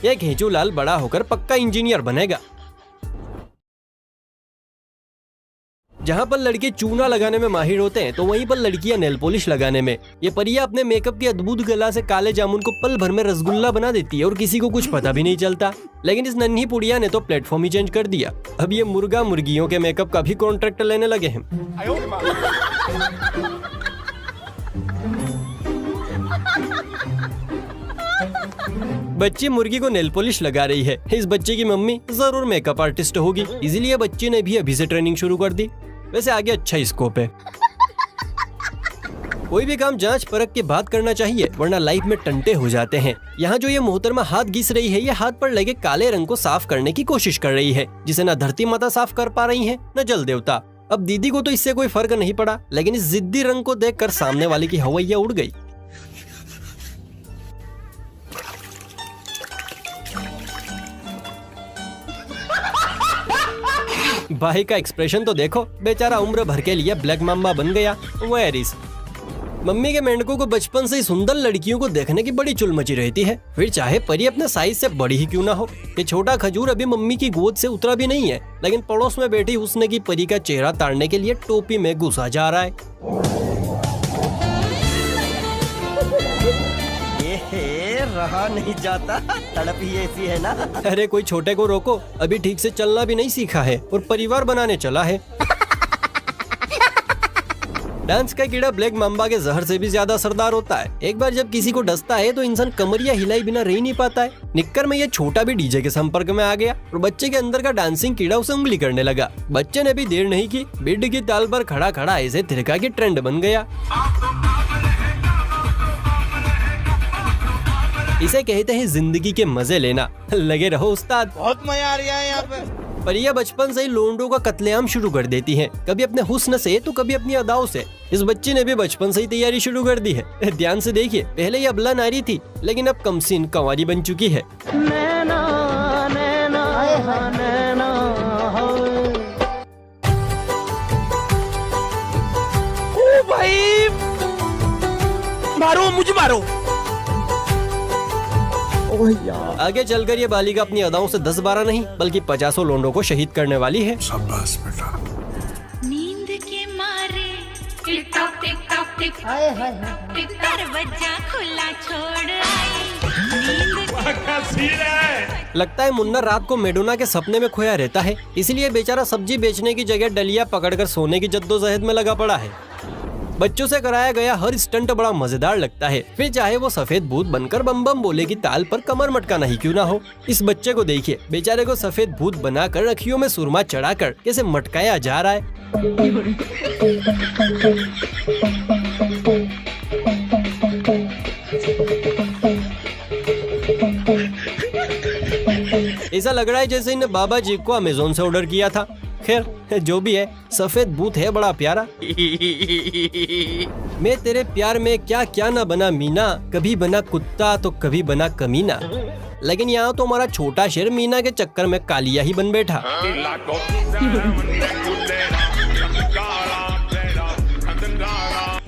ये घेचूलाल बड़ा होकर पक्का इंजीनियर बनेगा। जहाँ पर लड़के चूना लगाने में माहिर होते हैं तो वहीं पर लड़कियां नेल पॉलिश लगाने में। ये परिया अपने मेकअप की अद्भुत कला से काले जामुन को पल भर में रसगुल्ला बना देती है और किसी को कुछ पता भी नहीं चलता। लेकिन इस नन्ही पुड़िया ने तो प्लेटफॉर्म ही चेंज कर दिया। अब ये मुर्गा मुर्गियों के मेकअप का भी कॉन्ट्रैक्ट लेने लगे हैं। बच्ची मुर्गी को नेल पॉलिश लगा रही है। इस बच्चे की मम्मी जरूर मेकअप आर्टिस्ट होगी, इसीलिए बच्ची ने भी अभी से ट्रेनिंग शुरू कर दी। वैसे आगे अच्छा स्कोप है। कोई भी काम जांच परख के बाद करना चाहिए, वरना लाइफ में टंटे हो जाते हैं। यहाँ जो ये मोहतरमा हाथ घिस रही है, ये हाथ पर लगे काले रंग को साफ करने की कोशिश कर रही है, जिसे न धरती माता साफ कर पा रही है न जल देवता। अब दीदी को तो इससे कोई फर्क नहीं पड़ा, लेकिन इस जिद्दी रंग को देखकर सामने वाले की हवैया उड़ गई। भाई का एक्सप्रेशन तो देखो, बेचारा उम्र भर के लिए ब्लैक माम्बा बन गया। वेयर इज मम्मी के मेंढकों को बचपन से ही सुंदर लड़कियों को देखने की बड़ी चुल मची रहती है, फिर चाहे परी अपने साइज से बड़ी ही क्यों ना हो। ये छोटा खजूर अभी मम्मी की गोद से उतरा भी नहीं है, लेकिन पड़ोस में बैठी हुस्न की परी का चेहरा ताड़ने के लिए टोपी में घुसा जा रहा है। रहा नहीं जाता, तड़प ही ऐसी है ना। अरे कोई छोटे को रोको, अभी ठीक से चलना भी नहीं सीखा है और परिवार बनाने चला है। डांस का कीड़ा ब्लैक माम्बा के जहर से भी ज्यादा असरदार होता है। एक बार जब किसी को डसता है तो इंसान कमरिया हिलाई बिना रह नहीं पाता है। निक्कर में ये छोटा भी डीजे के संपर्क में आ गया और बच्चे के अंदर का डांसिंग कीड़ा उसे उंगली करने लगा। बच्चे ने भी देर नहीं की, बिड की ताल पर खड़ा खड़ा ऐसे थिरका के ट्रेंड बन गया। इसे कहते हैं जिंदगी के मजे लेना। लगे रहो उस्ताद, बहुत मजा आ रहा है यहाँ पे। परिया बचपन से ही लोंडों का कत्लेआम शुरू कर देती हैं, कभी अपने हुस्न से तो कभी अपनी अदाओं से। इस बच्ची ने भी बचपन से ही तैयारी शुरू कर दी है। ध्यान से देखिए, पहले ये अबला नारी थी, लेकिन अब कमसीन कंवारी बन चुकी है। नैना, नैना, नैना, ओ भाई, मारो मुझे, मारो। आगे चलकर ये बालिका अपनी अदाओं से 10-12 नहीं बल्कि 50 लोंडों को शहीद करने वाली है। शाबाश बेटा। नींद के मारे tick tock tick tock tick टिक दरवाजा खुला छोड़ आई। लगता है मुन्ना रात को मेडोना के सपने में खोया रहता है, इसलिए बेचारा सब्जी बेचने की जगह डलिया पकड़कर सोने की जद्दोजहद में लगा पड़ा है। बच्चों से कराया गया हर स्टंट बड़ा मजेदार लगता है, फिर चाहे वो सफेद भूत बनकर बम बम बोले की ताल पर कमर मटकाना ही क्यों ना हो। इस बच्चे को देखिए, बेचारे को सफेद भूत बनाकर अखियों में सुरमा चढ़ाकर कैसे मटकाया जा रहा है। ऐसा लग रहा है जैसे इन बाबा जी को अमेज़न से ऑर्डर किया था। खैर जो भी है, सफेद भूत है बड़ा प्यारा। मैं तेरे प्यार में क्या क्या ना बना मीना, कभी बना कुत्ता तो कभी बना कमीना। लेकिन यहाँ तो हमारा छोटा शेर मीना के चक्कर में कालिया ही बन बैठा।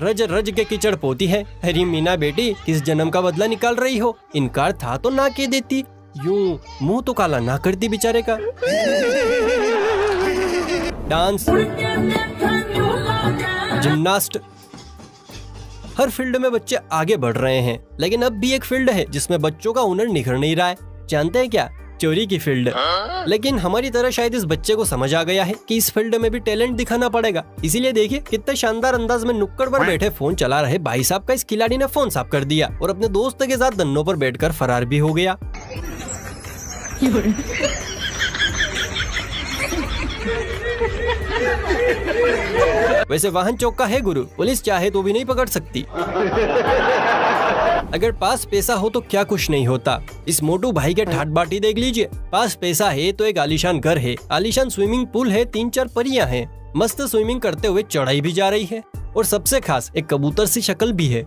रज रज के कीचड़ पोती है। अरे मीना बेटी, किस जन्म का बदला निकाल रही हो? इनकार था तो ना कह देती, यूं मुंह तो काला ना करती बेचारे का। डांस, जिम्नास्ट, हर फील्ड में बच्चे आगे बढ़ रहे हैं, लेकिन अब भी एक फील्ड है जिसमें बच्चों का हुनर निखर नहीं रहा है। जानते हैं क्या? चोरी की फील्ड। लेकिन हमारी तरह शायद इस बच्चे को समझ आ गया है कि इस फील्ड में भी टैलेंट दिखाना पड़ेगा। इसीलिए देखिए कितने शानदार अंदाज में नुक्कड़ पर बैठे फोन चला रहे भाई साहब का इस खिलाड़ी ने फोन साफ कर दिया और अपने दोस्त के साथ धन्नों पर बैठकर फरार भी हो गया। वैसे वाहन चौका है गुरु, पुलिस चाहे तो भी नहीं पकड़ सकती। अगर पास पैसा हो तो क्या कुछ नहीं होता। इस मोटू भाई के ठाट बाटी देख लीजिए। पास पैसा है तो एक आलीशान घर है, आलीशान स्विमिंग पूल है, 3-4 परियां हैं, मस्त स्विमिंग करते हुए चढ़ाई भी जा रही है और सबसे खास एक कबूतर सी शक्ल भी है।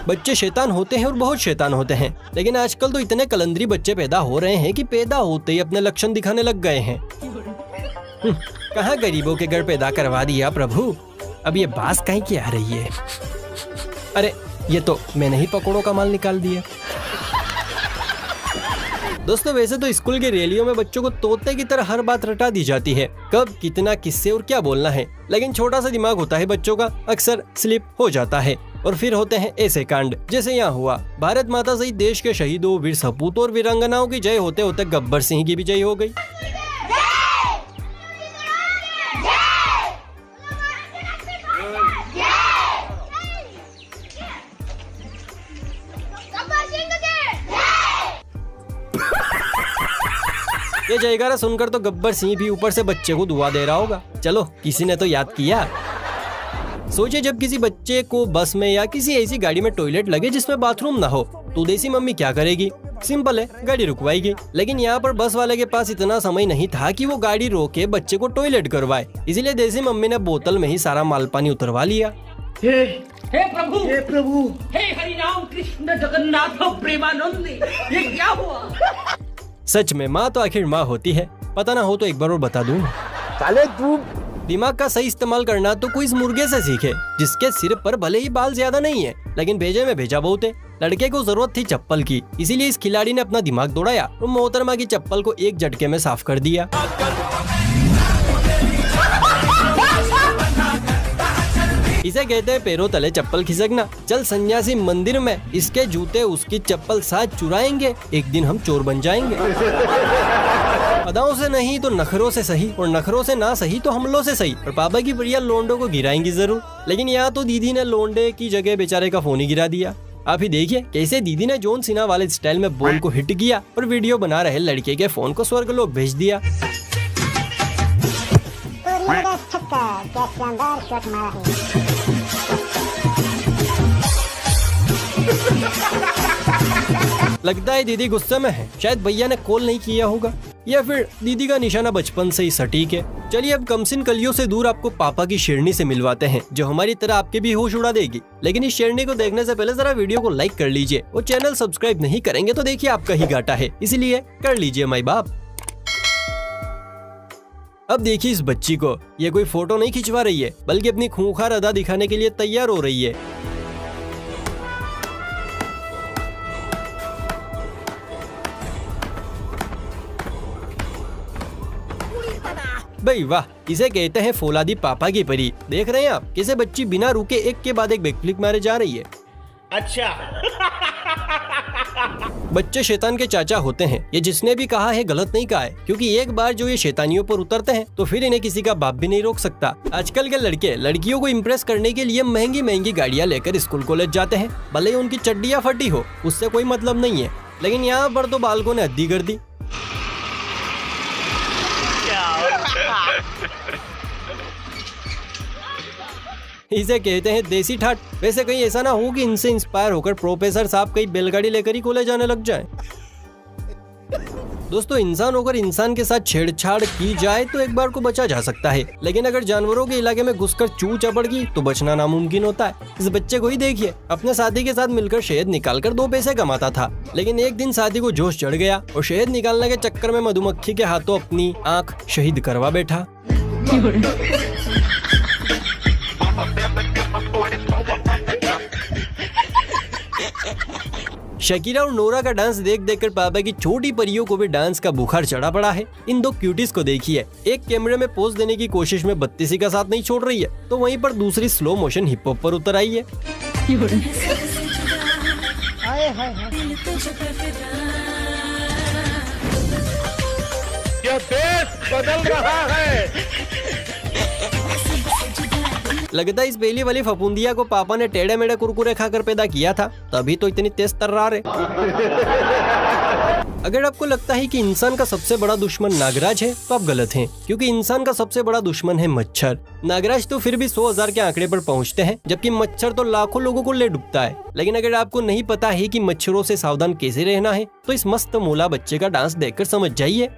बच्चे शैतान होते हैं और बहुत शैतान होते हैं, लेकिन आजकल तो इतने कलंदरी बच्चे पैदा हो रहे हैं कि पैदा होते ही अपने लक्षण दिखाने लग गए हैं। कहाँ गरीबों के घर पैदा करवा दिया प्रभु। अब ये बात कहीं की आ रही है? अरे ये तो मैंने ही पकौड़ों का माल निकाल दिया। दोस्तों वैसे तो स्कूल की रैलियों में बच्चों को तोते की तरह हर बात रटा दी जाती है, कब कितना किससे और क्या बोलना है, लेकिन छोटा सा दिमाग होता है बच्चों का, अक्सर स्लिप हो जाता है और फिर होते हैं ऐसे कांड जैसे यहाँ हुआ। भारत माता सहित देश के शहीदों, वीर सपूतों और वीरांगनाओं की जय होते होते गब्बर सिंह की भी जय हो गई। ये जयकारा सुनकर तो गब्बर सिंह भी ऊपर से बच्चे को दुआ दे रहा होगा। चलो किसी ने तो याद किया। सोचिए जब किसी बच्चे को बस में या किसी ऐसी गाड़ी में टॉयलेट लगे जिसमें बाथरूम ना हो तो देसी मम्मी क्या करेगी? सिंपल है, गाड़ी रुकवाएगी। लेकिन यहाँ पर बस वाले के पास इतना समय नहीं था कि वो गाड़ी रोके बच्चे को टॉयलेट करवाए, इसीलिए देसी मम्मी ने बोतल में ही सारा माल पानी उतरवा लिया। हे प्रभु, हे प्रभु, हे हरि राम कृष्ण जगन्नाथ प्रेमानंद, ये क्या हुआ? सच में माँ तो आखिर माँ होती है। पता ना हो तो एक बार और बता दूं। साले तू दिमाग का सही इस्तेमाल करना तो कोई इस मुर्गे से सीखे जिसके सिर पर भले ही बाल ज्यादा नहीं है लेकिन भेजे में भेजा बहुत है। लड़के को जरूरत थी चप्पल की, इसीलिए इस खिलाड़ी ने अपना दिमाग दौड़ाया और मोहतरमा की चप्पल को एक झटके में साफ कर दिया। इसे कहते हैं पैरों तले चप्पल खिसकना। चल सन्यासी मंदिर में, इसके जूते उसकी चप्पल साथ चुराएंगे, एक दिन हम चोर बन जाएंगे। अदाओं से नहीं तो नखरों से सही, और नखरों से ना सही तो हमलों से सही, और पापा की बढ़िया लोंडो को गिराएंगी जरूर। लेकिन यहाँ तो दीदी ने लोंडे की जगह बेचारे का फोन ही गिरा दिया। आप ही देखिए कैसे दीदी ने जॉन सीना वाले स्टाइल में बॉल को हिट किया और वीडियो बना रहे लड़के के फोन को स्वर्गलोक भेज दिया। क्या शानदार शॉट मारा है। लगता है दीदी गुस्से में है, शायद भैया ने कॉल नहीं किया होगा, या फिर दीदी का निशाना बचपन से ही सटीक है। चलिए अब कमसिन कलियों से दूर आपको पापा की शेरनी से मिलवाते हैं जो हमारी तरह आपके भी होश उड़ा देगी। लेकिन इस शेरनी को देखने से पहले जरा वीडियो को लाइक कर लीजिए, और चैनल सब्सक्राइब नहीं करेंगे तो देखिए आपका ही घाटा है, इसलिए कर लीजिए माई बाप। अब देखिए इस बच्ची को, ये कोई फोटो नहीं खिंचवा रही है बल्कि अपनी खूंखार अदा दिखाने के लिए तैयार हो रही है। भाई वाह, इसे कहते हैं फौलादी पापा की परी। देख रहे हैं आप कैसे बच्ची बिना रुके एक के बाद एक बैकफ्लिप मारे जा रही है। अच्छा बच्चे शैतान के चाचा होते हैं, ये जिसने भी कहा है गलत नहीं कहा है, क्योंकि एक बार जो ये शैतानियों पर उतरते हैं तो फिर इन्हें किसी का बाप भी नहीं रोक सकता। आजकल के लड़के लड़कियों को इम्प्रेस करने के लिए महंगी महंगी गाड़ियाँ लेकर स्कूल कॉलेज जाते हैं, भले ही उनकी चड्डियाँ फटी हो, उससे कोई मतलब नहीं है। लेकिन यहाँ पर तो बालकों ने हद्दी कर दी। इसे कहते हैं देसी ठाट। वैसे कहीं ऐसा ना हो कि इनसे इंस्पायर होकर प्रोफेसर साहब कहीं बैलगाड़ी लेकर ही कॉलेज जाने लग जाए। दोस्तों इंसान होकर इंसान के साथ छेड़छाड़ की जाए तो एक बार को बचा जा सकता है, लेकिन अगर जानवरों के इलाके में घुसकर चू चपड़ गई तो बचना नामुमकिन होता है। इस बच्चे को ही देखिए, अपने साथी के साथ मिलकर शहद निकालकर 2 पैसे कमाता था, लेकिन एक दिन साथी को जोश चढ़ गया और शहद निकालने के चक्कर में मधुमक्खी के हाथों अपनी आंख शहीद करवा बैठा। शकीरा और नोरा का डांस देख देखकर पापा की छोटी परियों को भी डांस का बुखार चढ़ा पड़ा है। इन दो क्यूटीज को देखिए, एक कैमरे में पोज देने की कोशिश में बत्तीसी का साथ नहीं छोड़ रही है, तो वहीं पर दूसरी स्लो मोशन हिप हॉप पर उतर आई है। यह देश बदल रहा है। लगता है इस पहली वाली फफूंदिया को पापा ने टेढ़े मेढ़े कुरकुरे खाकर पैदा किया था, तभी तो इतनी तेज तर्रार है। अगर आपको लगता है कि इंसान का सबसे बड़ा दुश्मन नागराज है तो आप गलत हैं, क्योंकि इंसान का सबसे बड़ा दुश्मन है मच्छर। नागराज तो फिर भी 100,000 के आंकड़े पर पहुंचते हैं, जबकि मच्छर तो लाखों लोगों को ले डूबता है। लेकिन अगर आपको नहीं पता है कि मच्छरों से सावधान कैसे रहना है तो इस मस्त मूला बच्चे का डांस देखकर समझ जाइए।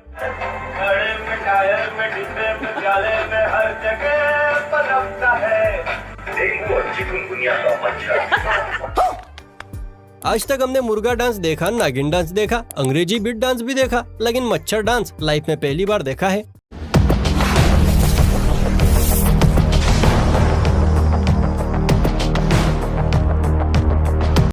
आज तक हमने मुर्गा डांस देखा, नागिन डांस देखा, अंग्रेजी बीट डांस भी देखा, लेकिन मच्छर डांस लाइफ में पहली बार देखा है।